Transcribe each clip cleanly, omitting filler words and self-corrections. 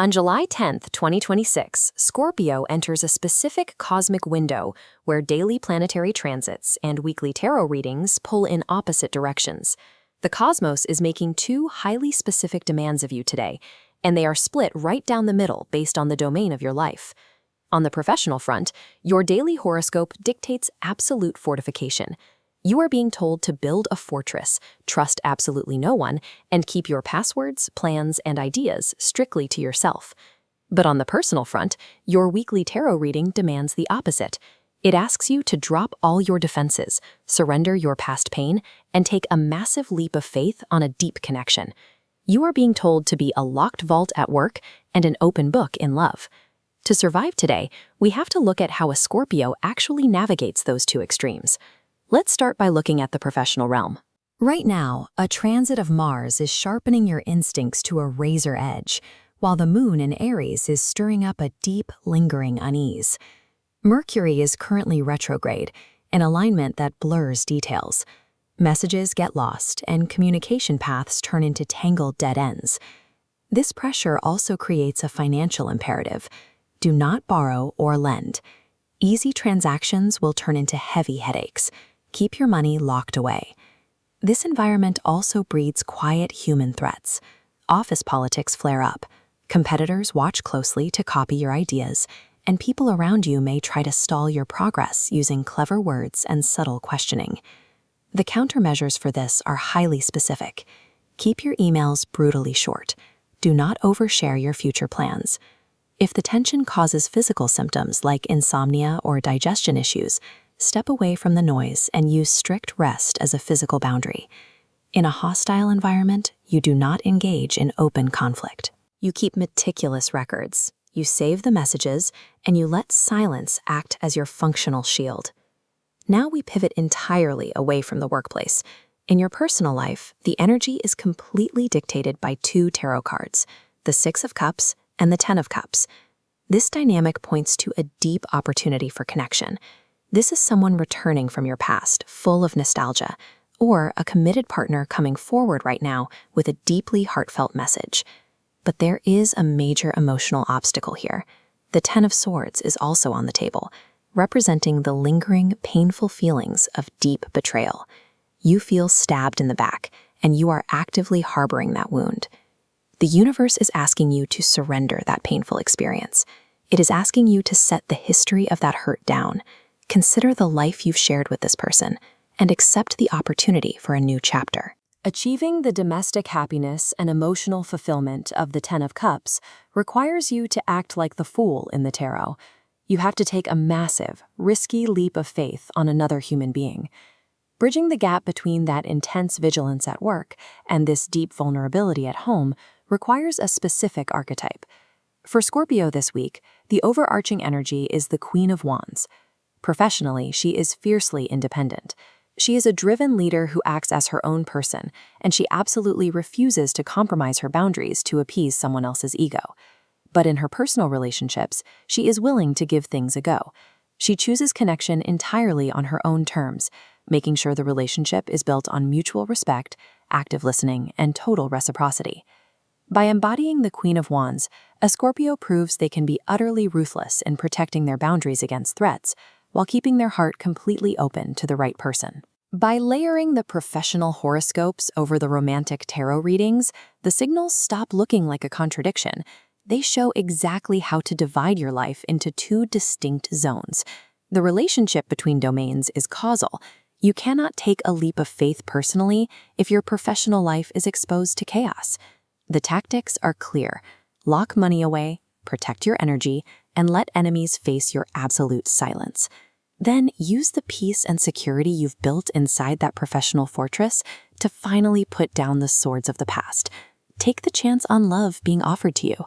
On July 10th, 2026, Scorpio enters a specific cosmic window where daily planetary transits and weekly tarot readings pull in opposite directions. The cosmos is making two highly specific demands of you today, and they are split right down the middle based on the domain of your life. On the professional front, your daily horoscope dictates absolute fortification. You are being told to build a fortress, trust absolutely no one, and keep your passwords, plans, and ideas strictly to yourself. But on the personal front, your weekly tarot reading demands the opposite. It asks you to drop all your defenses, surrender your past pain, and take a massive leap of faith on a deep connection. You are being told to be a locked vault at work and an open book in love. To survive today, we have to look at how a Scorpio actually navigates those two extremes. Let's start by looking at the professional realm. Right now, a transit of Mars is sharpening your instincts to a razor edge, while the moon in Aries is stirring up a deep, lingering unease. Mercury is currently retrograde, an alignment that blurs details. Messages get lost, and communication paths turn into tangled dead ends. This pressure also creates a financial imperative. Do not borrow or lend. Easy transactions will turn into heavy headaches. Keep your money locked away. This environment also breeds quiet human threats. Office politics flare up. Competitors watch closely to copy your ideas, and people around you may try to stall your progress using clever words and subtle questioning. The countermeasures for this are highly specific. Keep your emails brutally short. Do not overshare your future plans. If the tension causes physical symptoms like insomnia or digestion issues, step away from the noise and use strict rest as a physical boundary. In a hostile environment, you do not engage in open conflict. You keep meticulous records, you save the messages, and you let silence act as your functional shield. Now we pivot entirely away from the workplace. In your personal life, the energy is completely dictated by two tarot cards, the Six of Cups and the Ten of Cups. This dynamic points to a deep opportunity for connection. This is someone returning from your past, full of nostalgia, or a committed partner coming forward right now with a deeply heartfelt message. But there is a major emotional obstacle here. The Ten of Swords is also on the table, representing the lingering, painful feelings of deep betrayal. You feel stabbed in the back, and you are actively harboring that wound. The universe is asking you to surrender that painful experience. It is asking you to set the history of that hurt down. Consider the life you've shared with this person, and accept the opportunity for a new chapter. Achieving the domestic happiness and emotional fulfillment of the Ten of Cups requires you to act like the fool in the tarot. You have to take a massive, risky leap of faith on another human being. Bridging the gap between that intense vigilance at work and this deep vulnerability at home requires a specific archetype. For Scorpio this week, the overarching energy is the Queen of Wands. Professionally, she is fiercely independent. She is a driven leader who acts as her own person, and she absolutely refuses to compromise her boundaries to appease someone else's ego. But in her personal relationships, she is willing to give things a go. She chooses connection entirely on her own terms, making sure the relationship is built on mutual respect, active listening, and total reciprocity. By embodying the Queen of Wands, a Scorpio proves they can be utterly ruthless in protecting their boundaries against threats, while keeping their heart completely open to the right person. By layering the professional horoscopes over the romantic tarot readings, the signals stop looking like a contradiction. They show exactly how to divide your life into two distinct zones. The relationship between domains is causal. You cannot take a leap of faith personally if your professional life is exposed to chaos. The tactics are clear. Lock money away, protect your energy, and let enemies face your absolute silence. Then use the peace and security you've built inside that professional fortress to finally put down the swords of the past. Take the chance on love being offered to you.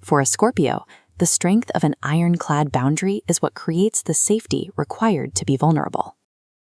For a Scorpio, the strength of an ironclad boundary is what creates the safety required to be vulnerable.